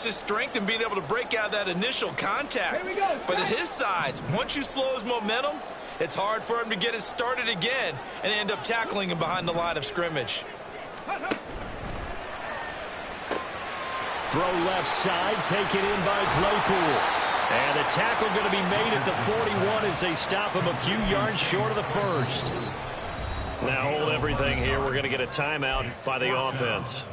his strength in being able to break out that initial contact. But at his size, once you slow his momentum, it's hard for him to get it started again and end up tackling him behind the line of scrimmage. Throw left side, taken in by Claypool. And the tackle going to be made at the 41 as they stop him a few yards short of the first. Now hold everything here. We're going to get a timeout by the offense.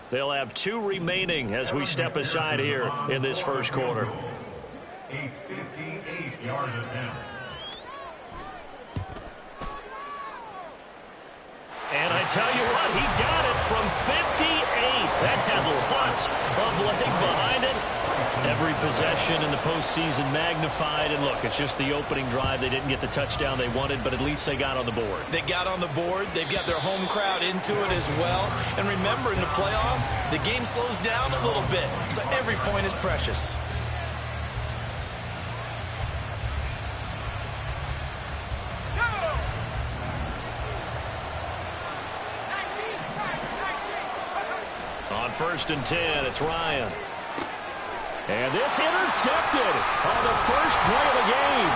They'll have 2 remaining as we step aside here in this first quarter. 58-yard attempt. And I tell you what, he got it from 58. That had lots of leg behind it. Every possession in the postseason magnified. And look, it's just the opening drive. They didn't get the touchdown they wanted, but at least they got on the board. They got on the board. They've got their home crowd into it as well. And remember, in the playoffs, the game slows down a little bit, so every point is precious. On 1st and 10, it's Ryan. And this intercepted on the first play of the game.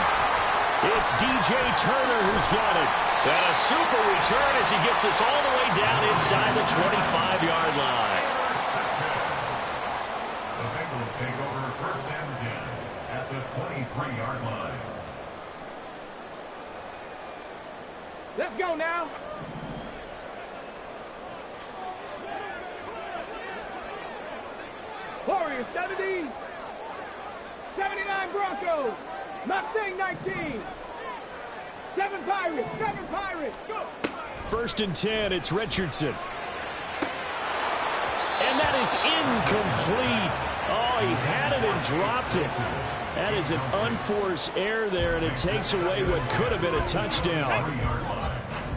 It's DJ Turner who's got it. And a super return as he gets us all the way down inside the 25-yard line. The Bengals take over 1st and 10 at the 23-yard line. Let's go now. Warriors 70, 79 Broncos, Mustang 19, 7 Pirates, go! 1st and 10, it's Richardson. And that is incomplete. Oh, he had it and dropped it. That is an unforced error there, and it takes away what could have been a touchdown.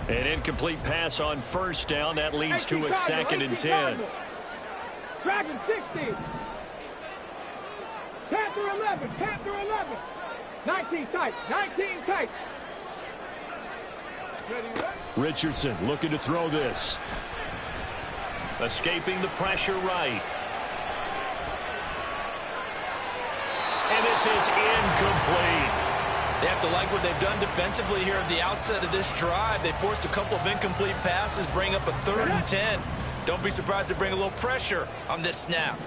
An incomplete pass on 1st down. That leads to a 2nd and 10. Dragon 60. Panther 11. 19 tight. Richardson looking to throw this. Escaping the pressure right. And this is incomplete. They have to like what they've done defensively here at the outset of this drive. They forced a couple of incomplete passes, bring up a 3rd and 10. Don't be surprised to bring a little pressure on this snap.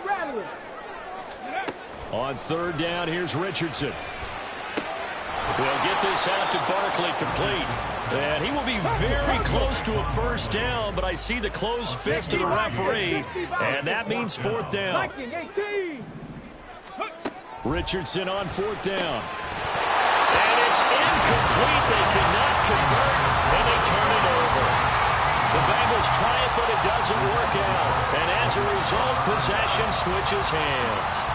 Rattler. On 3rd down, here's Richardson. They'll get this out to Barkley complete. And he will be very close to a 1st down, but I see the closed fist of the referee, and that means 4th down. Richardson on 4th down. And it's incomplete. They could not convert, and they turn it over. The Bengals try it, but it doesn't work out. And as a result, possession switches hands.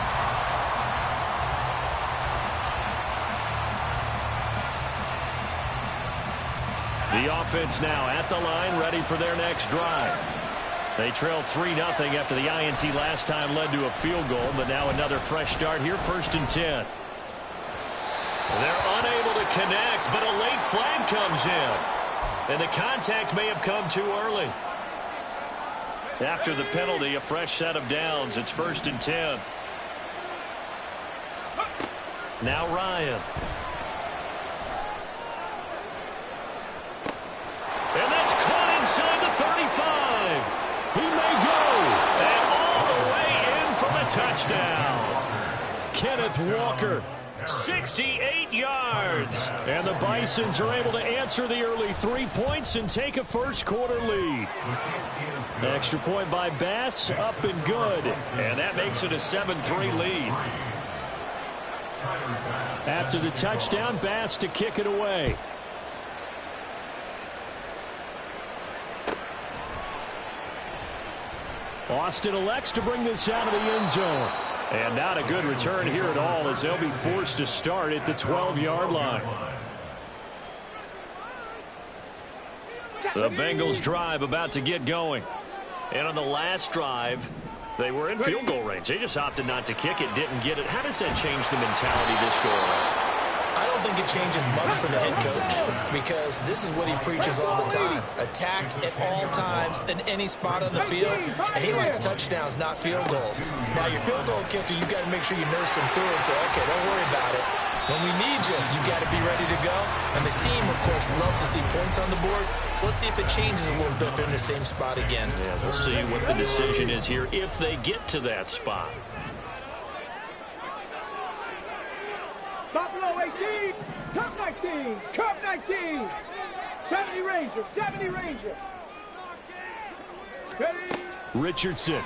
The offense now at the line, ready for their next drive. They trailed 3-0 after the INT last time led to a field goal, but now another fresh start here, 1st and 10. They're unable to connect, but a late flag comes in. And the contact may have come too early. After the penalty, a fresh set of downs. It's 1st and 10. Now Ryan. And that's caught inside the 35. He may go. And all the way in for the touchdown. Kenneth Walker, 68 yards. And the Bisons are able to answer the early 3 points and take a first quarter lead. Extra point by Bass, up and good. And that makes it a 7-3 lead. After the touchdown, Bass to kick it away. Austin elects to bring this out of the end zone. And not a good return here at all as they'll be forced to start at the 12-yard line. The Bengals drive about to get going. And on the last drive, they were in field goal range. They just opted not to kick it, didn't get it. How does that change the mentality this go around? don't think it changes much for the head coach because this is what he preaches all the time. Attack at all times in any spot on the field, and he likes touchdowns, not field goals. Now, your field goal kicker, you got to make sure you nurse him through and say, okay, don't worry about it. When we need you, you got to be ready to go. And the team, of course, loves to see points on the board. So let's see if it changes a little bit if they're in the same spot again. Yeah, we'll see what the decision is here if they get to that spot. Buffalo 18, Cup 19, Cup 19. 70 Ranger, 70 Ranger. Ready? Richardson.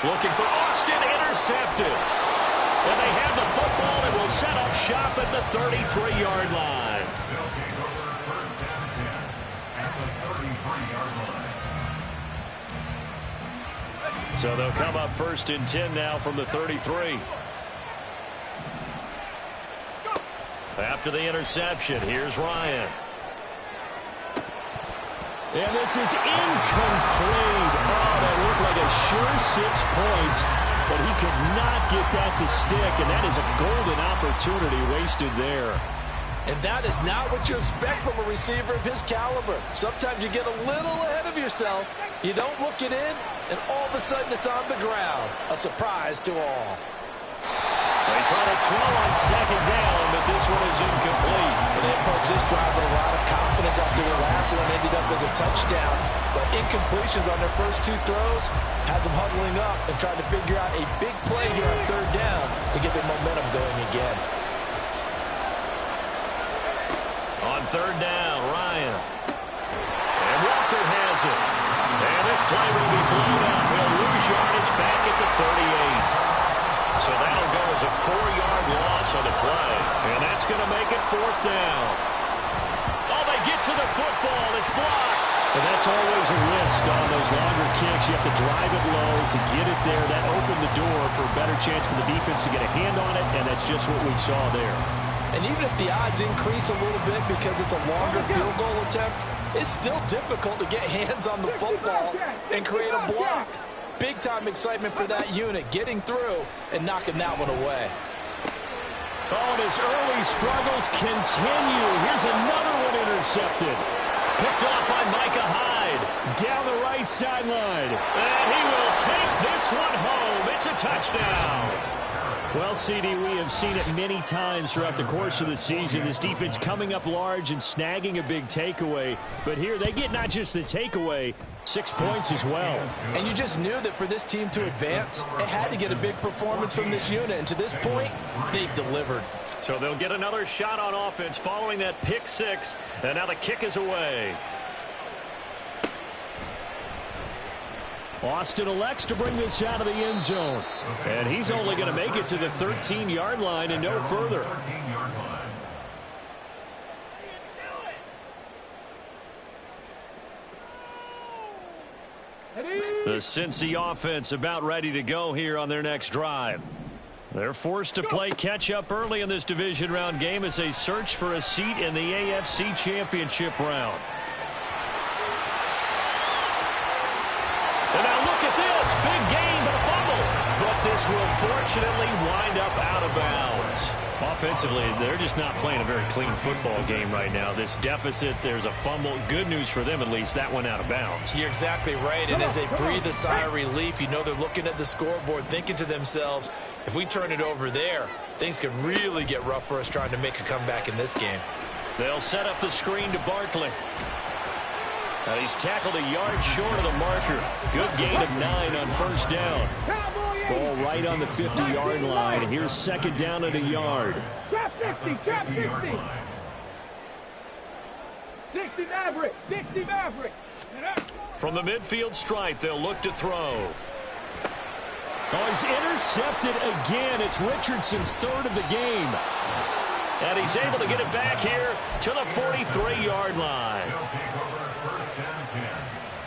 Looking for Austin, intercepted. And they have the football and will set up shop at the 33-yard line. They'll take over first down 10 at the 33-yard line. So they'll come up first and 10 now from the 33. After the interception, here's Ryan. And this is incomplete. Oh, that looked like a sure 6 points, but he could not get that to stick, and that is a golden opportunity wasted there. And that is not what you expect from a receiver of his caliber. Sometimes you get a little ahead of yourself. You don't look it in, and all of a sudden it's on the ground. A surprise to all. They try to throw on second down, but this one is incomplete. And they approach this drive with a lot of confidence after the last one ended up as a touchdown. But incompletions on their first 2 throws has them huddling up and trying to figure out a big play here on third down to get their momentum going again. On third down, Ryan. And Walker has it. And this play will be blown up. He'll lose yardage back at the 38. So that'll go as a 4-yard loss on the play. And that's going to make it 4th down. Oh, they get to the football. It's blocked. And that's always a risk on those longer kicks. You have to drive it low to get it there. That opened the door for a better chance for the defense to get a hand on it, and that's just what we saw there. And even if the odds increase a little bit because it's a longer field goal attempt, it's still difficult to get hands on the football and create a block. Big-time excitement for that unit, getting through and knocking that one away. Oh, and his early struggles continue. Here's another one intercepted. Picked off by Micah Hyde. Down the right sideline. And he will take this one home. It's a touchdown. Well, CD, we have seen it many times throughout the course of the season. This defense coming up large and snagging a big takeaway. But here they get not just the takeaway, 6 points as well. And you just knew that for this team to advance, it had to get a big performance from this unit. And to this point, they've delivered. So they'll get another shot on offense following that pick 6. And now the kick is away. Austin elects to bring this out of the end zone. And he's only going to make it to the 13-yard line and no further. The Cincy offense about ready to go here on their next drive. They're forced to play catch-up early in this division round game as they search for a seat in the AFC Championship round. And now look at this. Big gain, but a fumble. But this will fortunately wind up out of bounds. Offensively, they're just not playing a very clean football game right now. This deficit, there's a fumble. Good news for them, at least. That went out of bounds. You're exactly right. And as they breathe a sigh of relief, you know they're looking at the scoreboard, thinking to themselves, if we turn it over there, things could really get rough for us trying to make a comeback in this game. They'll set up the screen to Barkley. Now he's tackled a yard short of the marker. Good gain of 9 on first down. Ball right on the 50-yard line. Here's second down at a yard. Trap 60, trap 60. 60 Maverick, 60 Maverick. From the midfield stripe, they'll look to throw. Oh, he's intercepted again. It's Richardson's 3rd of the game. And he's able to get it back here to the 43-yard line. They'll take over first down 10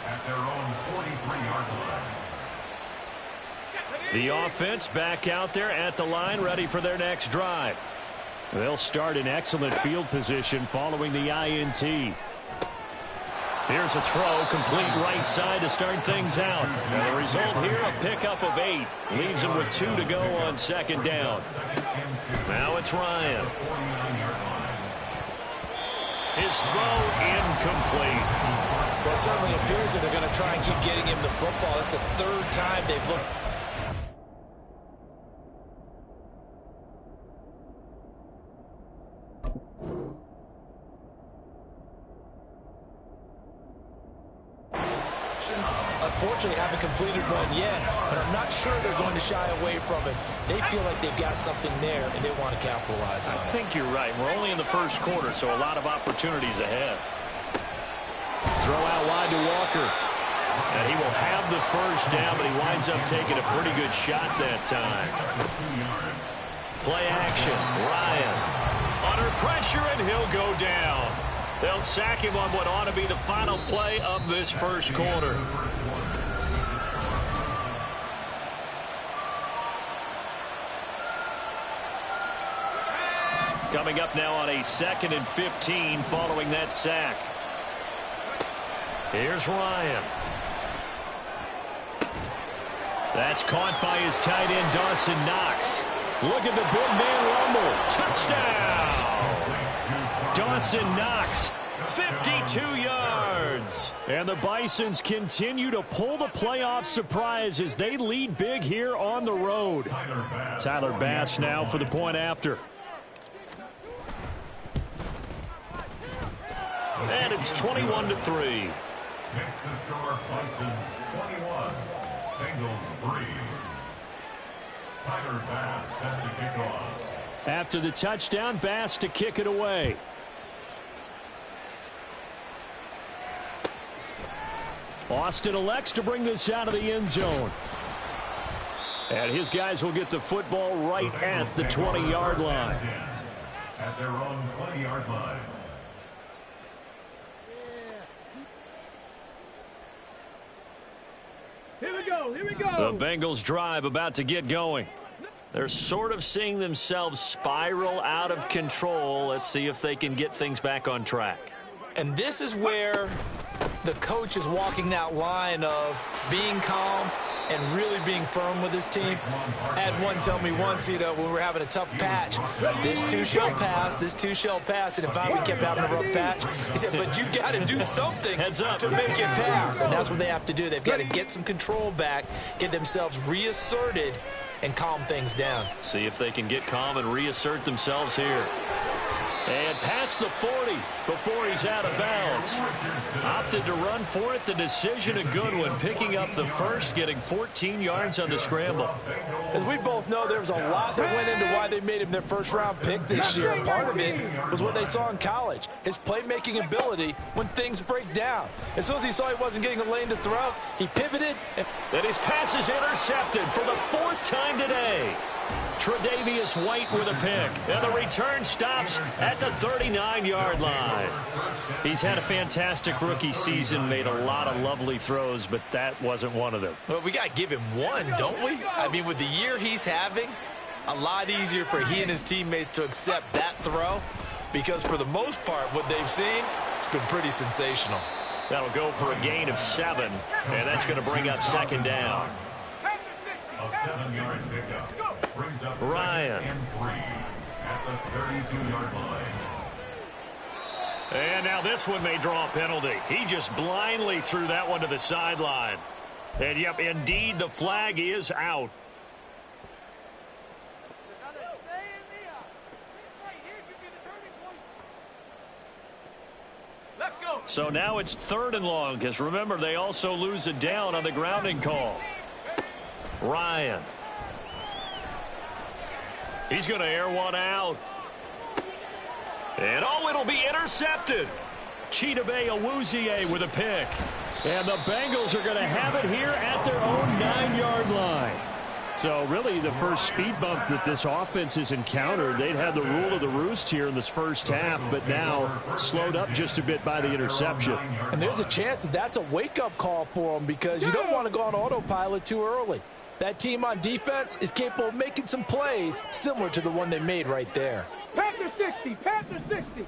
at their own 43-yard line. The offense back out there at the line, ready for their next drive. They'll start in excellent field position following the INT. Here's a throw, complete right side to start things out. And the result here, a pickup of 8. Leaves him with 2 to go on second down. Now it's Ryan. His throw incomplete. Well, it certainly appears that they're going to try and keep getting him the football. It's the 3rd time they've looked. Unfortunately, haven't completed one yet, but I'm not sure they're going to shy away from it. They feel like they've got something there, and they want to capitalize on it. I think you're right. We're only in the first quarter, so a lot of opportunities ahead. Throw out wide to Walker. And he will have the first down, but he winds up taking a pretty good shot that time. Play action. Ryan under pressure, and he'll go down. They'll sack him on what ought to be the final play of this first quarter. Coming up now on a 2nd and 15 following that sack. Here's Ryan. That's caught by his tight end, Dawson Knox. Look at the big man rumble. Touchdown! Dawson Knox, 52 yards. And the Bisons continue to pull the playoff surprise as they lead big here on the road. Tyler Bass now for the point after. And it's 21-3. Next to score, Bisons 21, Bengals 3. Tyler Bass set to kick off. After the touchdown, Bass to kick it away. Austin elects to bring this out of the end zone. And his guys will get the football right at the 20-yard line. At their own 20-yard line. Here we go, here we go. The Bengals drive about to get going. They're sort of seeing themselves spiral out of control. Let's see if they can get things back on track. And this is where the coach is walking that line of being calm and really being firm with his team. I had one tell me once, you know, when we were having a tough patch, this too shall pass, this too shall pass. And if we kept having a rough patch, he said, but you got to do something to make it pass. And that's what they have to do. They've got to get some control back, get themselves reasserted, and calm things down. See if they can get calm and reassert themselves here. And past the 40 before he's out of bounds. Opted to run for it. The decision a good one. Picking up the first, getting 14 yards on the scramble. As we both know, there was a lot that went into why they made him their first-round pick this year. And part of it was what they saw in college, his playmaking ability when things break down. As soon as he saw he wasn't getting a lane to throw, he pivoted. And his pass is intercepted for the 4th time today. Tre'Davious White with a pick. And the return stops at the 39-yard line. He's had a fantastic rookie season, made a lot of lovely throws, but that wasn't one of them. Well, we got to give him one, don't we? I mean, with the year he's having, a lot easier for he and his teammates to accept that throw, because for the most part, what they've seen, it's been pretty sensational. That'll go for a gain of 7, and that's going to bring up second down. A 7-yard pickup brings up Ryan. and 3 at the 32-yard line. And now this one may draw a penalty. He just blindly threw that one to the sideline. And yep, indeed, the flag is out. So now it's 3rd and long, because remember, they also lose a down on the grounding call. Ryan. He's going to air one out. And oh, it'll be intercepted. Chidobe Awuzie with a pick. And the Bengals are going to have it here at their own 9-yard line. So really the first speed bump that this offense has encountered, they'd had the rule of the roost here in this first half, but now slowed up just a bit by the interception. And there's a chance that that's a wake-up call for them, because you don't want to go on autopilot too early. That team on defense is capable of making some plays similar to the one they made right there. Panther 60, Panther 60.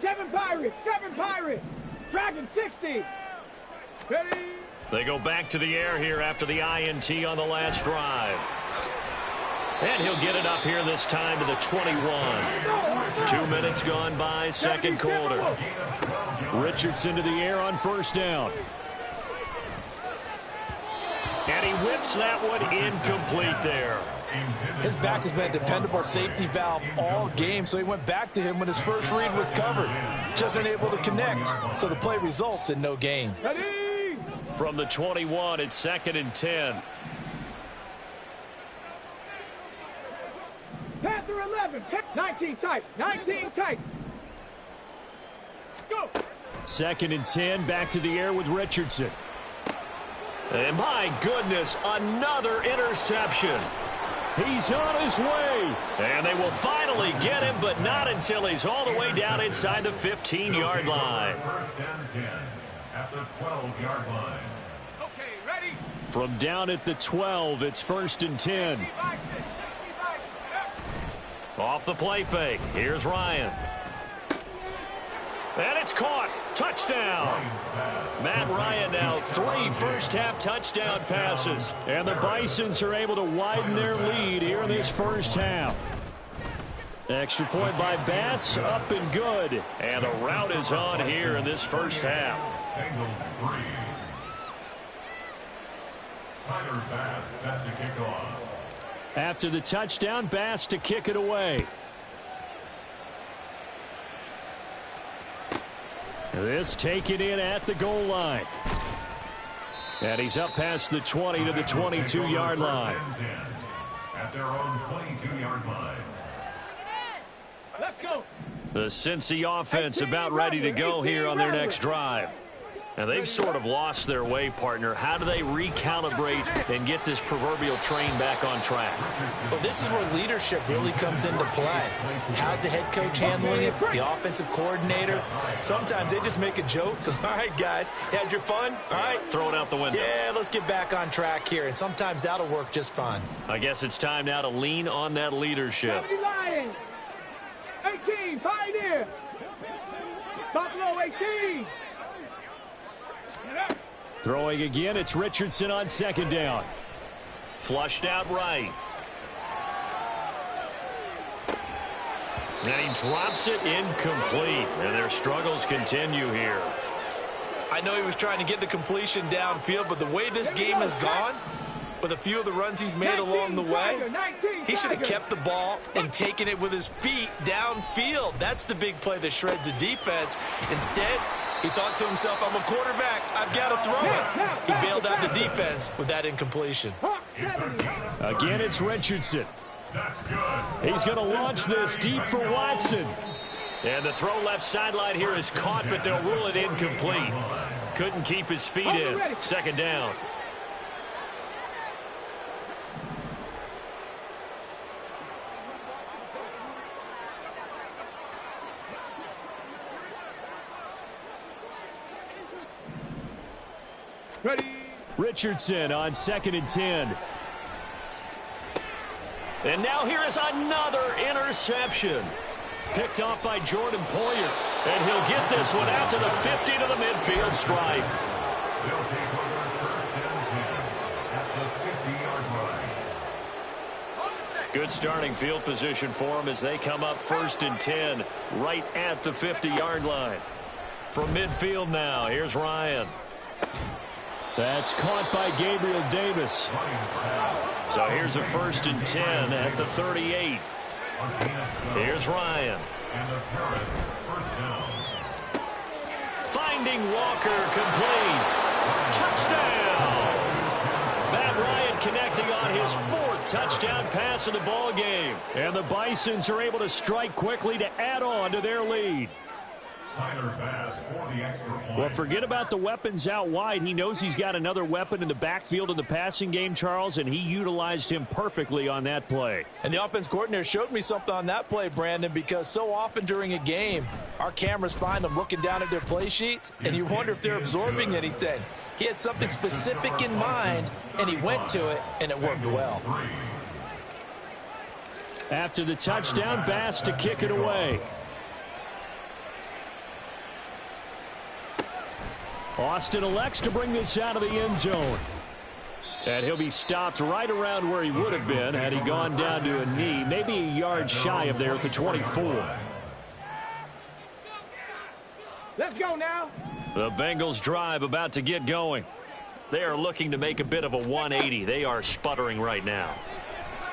7 Pirates, 7 Pirates. Dragon 60. Ready? They go back to the air here after the INT on the last drive. And he'll get it up here this time to the 21. 2 minutes gone by, second quarter. Richardson to the air on first down. And he whips that one incomplete there. His back has been a dependable safety valve all game, so he went back to him when his first read was covered. Just unable to connect, so the play results in no gain. Ready? From the 21, it's second and 10. Panther 11. 19 tight. 19 tight. Go. Second and 10, back to the air with Richardson. And my goodness, another interception. He's on his way. And they will finally get him, but not until he's all the way down inside the 15-yard line. First and 10 at the 12-yard line. Okay, ready? From down at the 12, it's first and 10. Off the play fake, here's Ryan. And it's caught. Touchdown. Matt Ryan now 3 first-half touchdown passes. And the Bisons are able to widen their lead here in this first half. Extra point by Bass, up and good. And the route is on here in this first half. Bengals 3. Tyler Bass set to kick off. After the touchdown, Bass to kick it away. This taken in at the goal line. And he's up past the 20 to the 22-yard line. At their own 22-yard line. Let's go. The Cincy offense about ready to go here on their next drive. And they've sort of lost their way, partner. How do they recalibrate and get this proverbial train back on track? Well, this is where leadership really comes into play. How's the head coach handling it? The offensive coordinator? Sometimes they just make a joke. All right, guys, had your fun? All right. Throw it out the window. Yeah, let's get back on track here. And sometimes that'll work just fine. I guess it's time now to lean on that leadership. 70 Lions. 18, Pioneer. Buffalo 18. Throwing again, it's Richardson on second down. Flushed out right. And he drops it incomplete. And their struggles continue here. I know he was trying to get the completion downfield, but the way this game has gone, with a few of the runs he's made along the way, he should have kept the ball and taken it with his feet downfield. That's the big play that shreds the defense. Instead, he thought to himself, I'm a quarterback. I've got to throw it. He bailed out the defense with that incompletion. Again, it's Richardson. That's good. He's going to launch this deep for Watson. And the throw left sideline here is caught, but they'll rule it incomplete. Couldn't keep his feet in. Second down. Ready? Richardson on second and 10. And now here is another interception. Picked off by Jordan Poyer. And he'll get this one out to the 50 to the midfield stripe. They'll take over first and 10 at the 50-yard line. Good starting field position for them as they come up first and 10 right at the 50-yard line. From midfield now, here's Ryan. That's caught by Gabriel Davis. So here's a first and 10 at the 38. Here's Ryan. And the Paris first down. Finding Walker complete. Touchdown! Matt Ryan connecting on his 4th touchdown pass of the ball game. And the Bisons are able to strike quickly to add on to their lead. Tyler Bass for the extra point. Well, forget about the weapons out wide. He knows he's got another weapon in the backfield in the passing game, Charles, and he utilized him perfectly on that play. And the offense coordinator showed me something on that play, Brandon, because so often during a game, our cameras find them looking down at their play sheets, and you wonder if they're absorbing anything. He had something specific in mind, and he went to it, and it worked well. After the touchdown, Bass to kick it away. Austin elects to bring this out of the end zone. And he'll be stopped right around where he would have been had he gone down to a knee, maybe a yard shy of there at the 24. Let's go now. The Bengals drive about to get going. They are looking to make a bit of a 180. They are sputtering right now.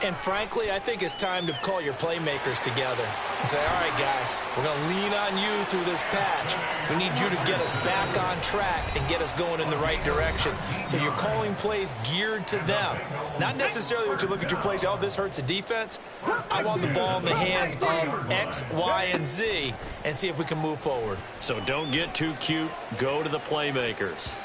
And frankly, I think it's time to call your playmakers together and say, all right, guys, we're going to lean on you through this patch. We need you to get us back on track and get us going in the right direction. So you're calling plays geared to them. Not necessarily what you look at your plays, oh, this hurts the defense. I want the ball in the hands of X, Y, and Z and see if we can move forward. So don't get too cute. Go to the playmakers.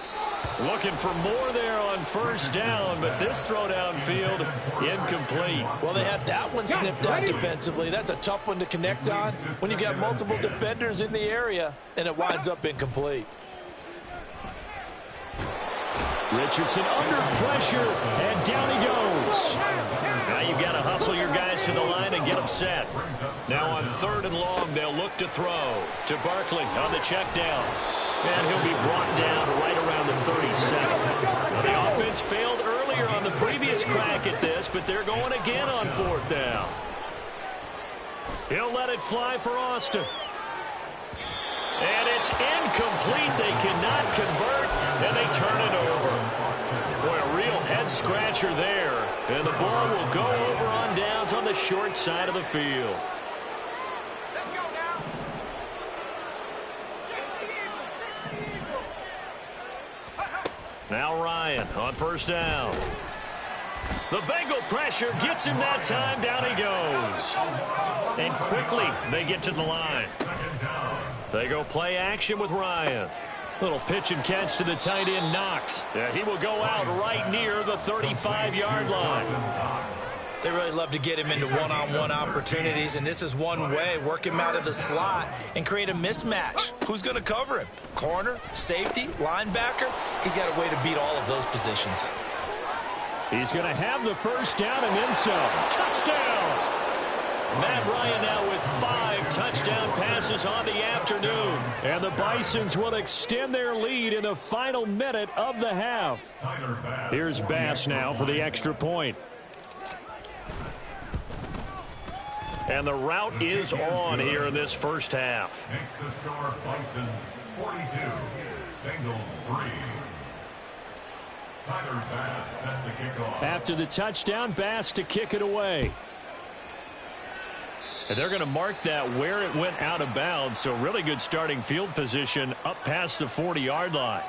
Looking for more there on first down, but this throw downfield incomplete. Well, they had that one snipped out defensively. That's a tough one to connect on when you got multiple defenders in the area, and it winds up incomplete. Richardson under pressure, and down he goes. Now you've got to hustle your guys to the line and get them set. Now on 3rd and long, they'll look to throw to Barkley on the check down. And he'll be brought down right around the 37. Now, the offense failed earlier on the previous crack at this, but they're going again on 4th down. He'll let it fly for Austin. And it's incomplete. They cannot convert, and they turn it over. Boy, a real head-scratcher there. And the ball will go over on downs on the short side of the field. Now Ryan on 1st down. The Bengal pressure gets him that time. Down he goes. And quickly they get to the line. They go play action with Ryan. Little pitch and catch to the tight end Knox. Yeah, he will go out right near the 35-yard line. They really love to get him into one-on-one opportunities, and this is one way. Work him out of the slot and create a mismatch. Who's going to cover him? Corner, safety, linebacker? He's got a way to beat all of those positions. He's going to have the first down and then some. Touchdown! Matt Ryan now with 5 touchdown passes on the afternoon. And the Bisons will extend their lead in the final minute of the half. Here's Bass now for the extra point. And the route is on here in this first half. Makes the score Bisons 42, Bengals 3. Tyler Bass set to kick off. After the touchdown, Bass to kick it away. And they're going to mark that where it went out of bounds. So really good starting field position up past the 40-yard line.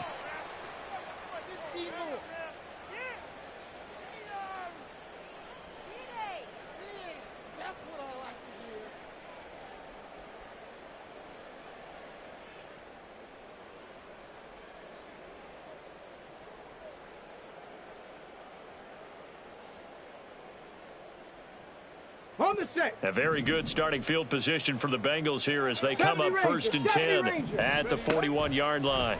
On the set. A very good starting field position for the Bengals here as they come up 1st and 10 at the 41-yard line.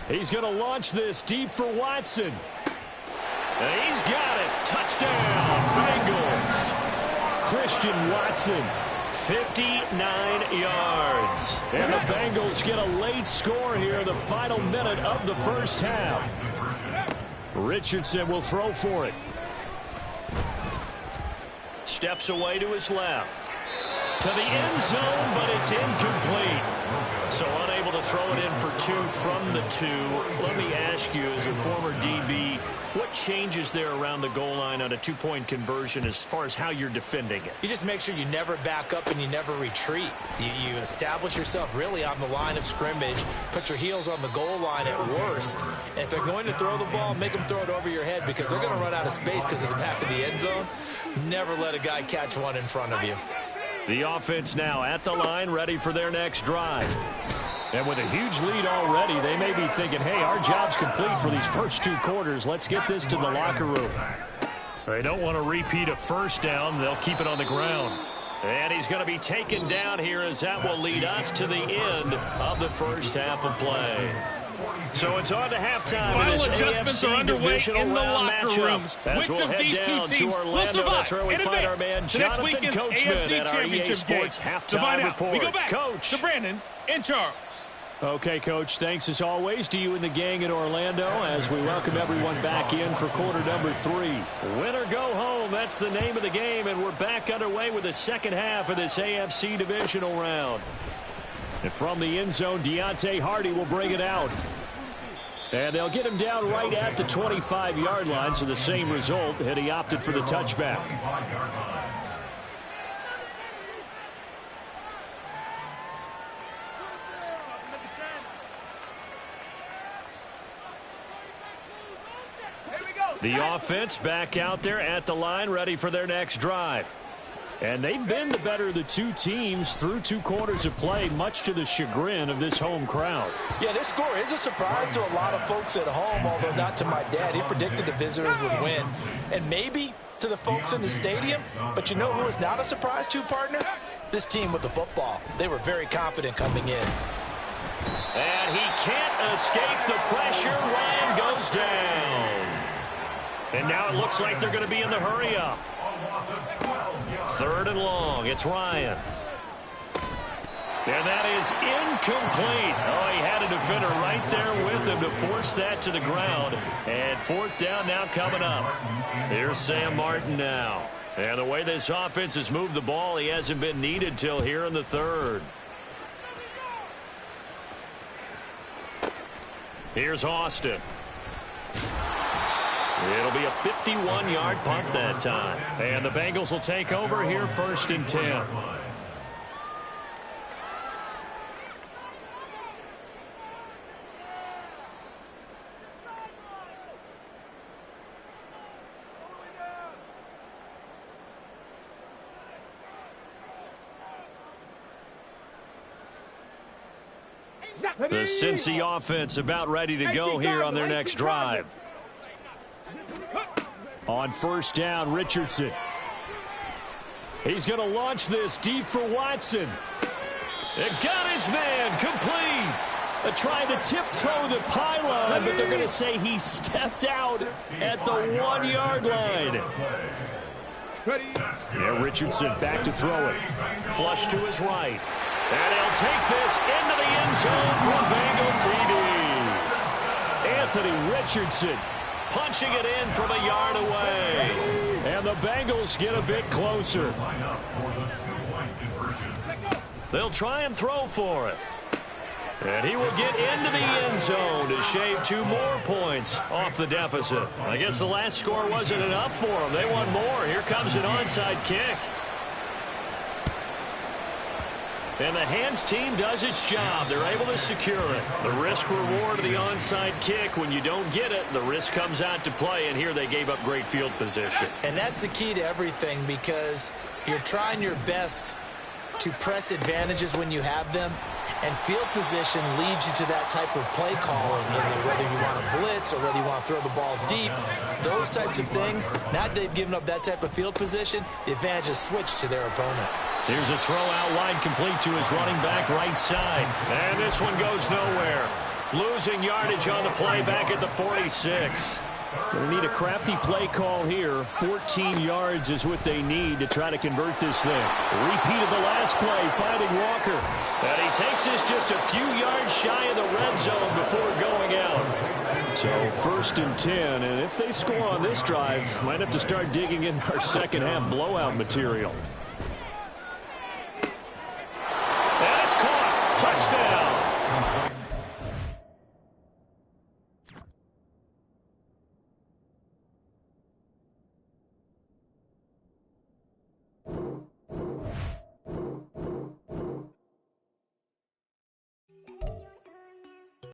He's going to launch this deep for Watson. And he's got it. Touchdown, Bengals. Christian Watson. 59 yards. And the Bengals get a late score here in the final minute of the first half. Richardson will throw for it. Steps away to his left. To the end zone, but it's incomplete. So unable to throw it in for 2 from the 2. Let me ask you, as a former DB, what changes there around the goal line on a 2-point conversion as far as how you're defending it? You just make sure you never back up and you never retreat. You establish yourself really on the line of scrimmage, put your heels on the goal line at worst. And if they're going to throw the ball, make them throw it over your head because they're going to run out of space because of the back of the end zone. Never let a guy catch one in front of you. The offense now at the line, ready for their next drive. And with a huge lead already, they may be thinking, hey, our job's complete for these first 2 quarters. Let's get this to the locker room. They don't want to repeat a first down. They'll keep it on the ground. And he's going to be taken down here as that will lead us to the end of the first half of play. So it's on to halftime. Final adjustments are underway in the locker rooms. Which of these 2 teams will survive and advance to next weekend's AFC Championship game? To find out, we go back to Brandon and Charles. Okay, Coach, thanks as always to you and the gang in Orlando as we welcome everyone back in for quarter number 3. Win or go home, that's the name of the game, and we're back underway with the second half of this AFC divisional round. And from the end zone, Deontay Hardy will bring it out. And they'll get him down right at the 25-yard line, so the same result, and he opted for the touchback. The offense back out there at the line, ready for their next drive. And they've been the better of the two teams through 2 quarters of play, much to the chagrin of this home crowd. Yeah, this score is a surprise to a lot of folks at home, although not to my dad. He predicted the visitors would win. And maybe to the folks in the stadium. But you know who is not a surprise to, partner? This team with the football. They were very confident coming in. And he can't escape the pressure. Ryan goes down. And now it looks like they're going to be in the hurry-up. 3rd and long. It's Ryan. And that is incomplete. Oh, he had a defender right there with him to force that to the ground. And 4th down now coming up. Here's Sam Martin now. And the way this offense has moved the ball, he hasn't been needed till here in the 3rd. Here's Austin. It'll be a 51-yard punt that time. And the Bengals will take over here 1st and 10. The Cincy offense about ready to go here on their next drive. On 1st down, Richardson. He's going to launch this deep for Watson. It got his man complete. Trying to tiptoe the pylon, but they're going to say he stepped out at the 1-yard line. Yeah, Richardson back to throw it. Flush to his right. And he'll take this into the end zone from Bengal TD. Anthony Richardson punching it in from a yard away. And the Bengals get a bit closer. They'll try and throw for it. And he will get into the end zone to shave 2 more points off the deficit. I guess the last score wasn't enough for them. They want more. Here comes an onside kick. And the hands team does its job. They're able to secure it. The risk-reward of the onside kick, when you don't get it, the risk comes out to play, and here they gave up great field position. And that's the key to everything, because you're trying your best to press advantages when you have them, and field position leads you to that type of play calling, whether you want to blitz or whether you want to throw the ball deep. Those types of things, now that they've given up that type of field position, the advantage is switched to their opponent. Here's a throw out wide, complete to his running back right side. And this one goes nowhere. Losing yardage on the play back at the 46. Going to need a crafty play call here. 14 yards is what they need to try to convert this thing. Repeat of the last play, finding Walker. And he takes this just a few yards shy of the red zone before going out. So 1st and 10, and if they score on this drive, might have to start digging in our second half blowout material.